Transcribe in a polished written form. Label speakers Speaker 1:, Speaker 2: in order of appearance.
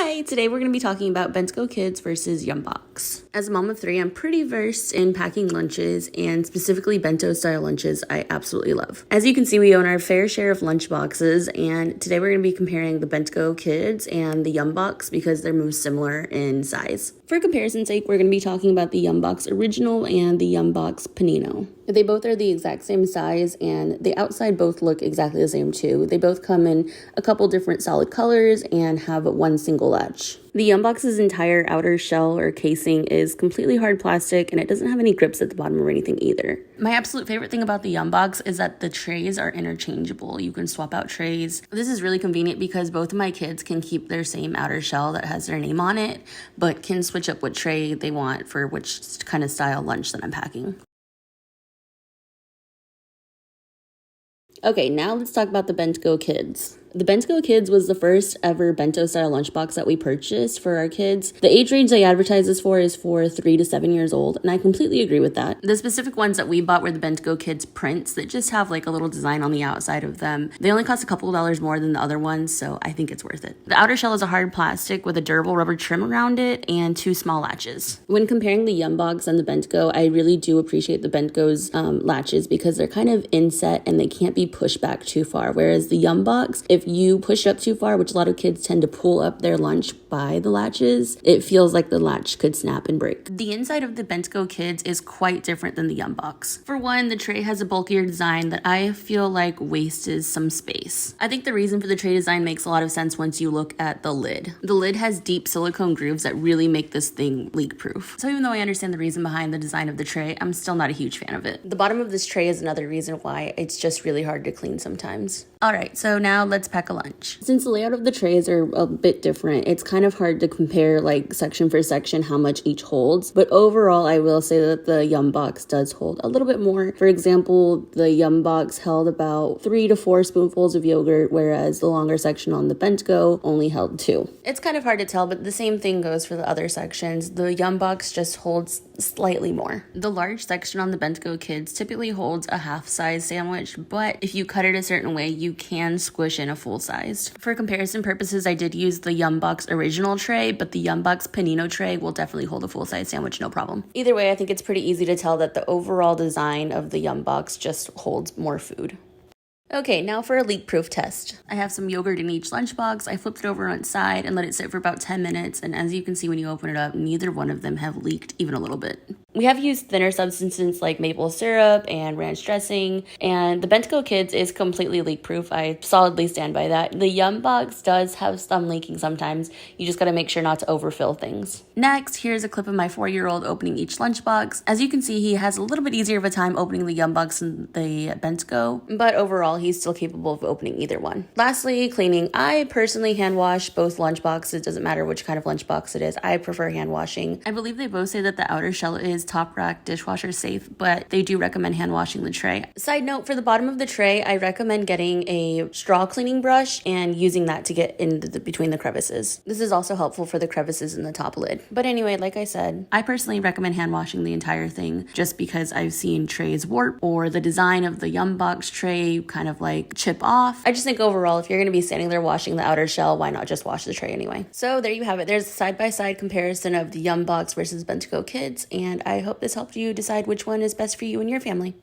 Speaker 1: Hi, today we're going to be talking about Bentgo Kids versus Yumbox. As a mom of 3, I'm pretty versed in packing lunches, and specifically bento-style lunches I absolutely love. As you can see, we own our fair share of lunchboxes, and today we're going to be comparing the Bentgo Kids and the Yumbox because they're most similar in size. For comparison's sake, we're going to be talking about the Yumbox Original and the Yumbox Panino. They both are the exact same size, and the outside both look exactly the same too. They both come in a couple different solid colors and have one single latch. The Yumbox's entire outer shell or casing is completely hard plastic, and it doesn't have any grips at the bottom or anything either. My absolute favorite thing about the Yumbox is that the trays are interchangeable. You can swap out trays. This is really convenient because both of my kids can keep their same outer shell that has their name on it, but can switch up what tray they want for which kind of style lunch that I'm packing. Okay, now let's talk about the Bentgo Kids. The Bentgo Kids was the first ever bento-style lunchbox that we purchased for our kids. The age range they advertise this for is for 3 to 7 years old, and I completely agree with that. The specific ones that we bought were the Bentgo Kids prints that just have like a little design on the outside of them. They only cost a couple of dollars more than the other ones, so I think it's worth it. The outer shell is a hard plastic with a durable rubber trim around it and 2 small latches. When comparing the Yumbox and the Bentgo, I really do appreciate the Bentgo's latches because they're kind of inset and they can't be pushed back too far, whereas the Yumbox, if you push up too far, which a lot of kids tend to pull up their lunch by the latches, it feels like the latch could snap and break. The inside of the Bentgo Kids is quite different than the Yumbox. For one, the tray has a bulkier design that I feel like wastes some space. I think the reason for the tray design makes a lot of sense once you look at the lid. The lid has deep silicone grooves that really make this thing leak-proof. So even though I understand the reason behind the design of the tray, I'm still not a huge fan of it. The bottom of this tray is another reason why it's just really hard to clean sometimes. Alright, so now let's pack a lunch. Since the layout of the trays are a bit different, it's kind of hard to compare like section for section how much each holds. But overall, I will say that the Yumbox does hold a little bit more. For example, the Yumbox held about 3 to 4 spoonfuls of yogurt, whereas the longer section on the Bentgo only held 2. It's kind of hard to tell, but the same thing goes for the other sections. The Yumbox just holds slightly more. The large section on the Bentgo Kids typically holds a half-size sandwich, but if you cut it a certain way, you can squish in a full-size. For comparison purposes, I did use the Yumbox Original tray, but the Yumbox Panino tray will definitely hold a full-size sandwich, no problem. Either way, I think it's pretty easy to tell that the overall design of the Yumbox just holds more food. Okay, now for a leak-proof test. I have some yogurt in each lunchbox. I flipped it over on its side and let it sit for about 10 minutes, and as you can see when you open it up, neither one of them have leaked even a little bit. We have used thinner substances like maple syrup and ranch dressing, and the Bentgo Kids is completely leak-proof. I solidly stand by that. The Yumbox does have some leaking sometimes. You just gotta make sure not to overfill things. Next, here's a clip of my 4-year-old opening each lunchbox. As you can see, he has a little bit easier of a time opening the Yumbox than the Bentgo, but overall, he's still capable of opening either one. Lastly, cleaning. I personally hand wash both lunchboxes. Doesn't matter which kind of lunchbox it is. I prefer hand washing. I believe they both say that the outer shell is top rack dishwasher safe, but they do recommend hand washing the tray. Side note, for the bottom of the tray, I recommend getting a straw cleaning brush and using that to get in between the crevices. This is also helpful for the crevices in the top lid. But anyway, like I said, I personally recommend hand washing the entire thing just because I've seen trays warp or the design of the Yumbox tray kind of like chip off. I just think overall, if you're going to be standing there washing the outer shell, why not just wash the tray anyway? So there you have it. There's a side-by-side comparison of the Yumbox versus Bentgo Kids, and I hope this helped you decide which one is best for you and your family.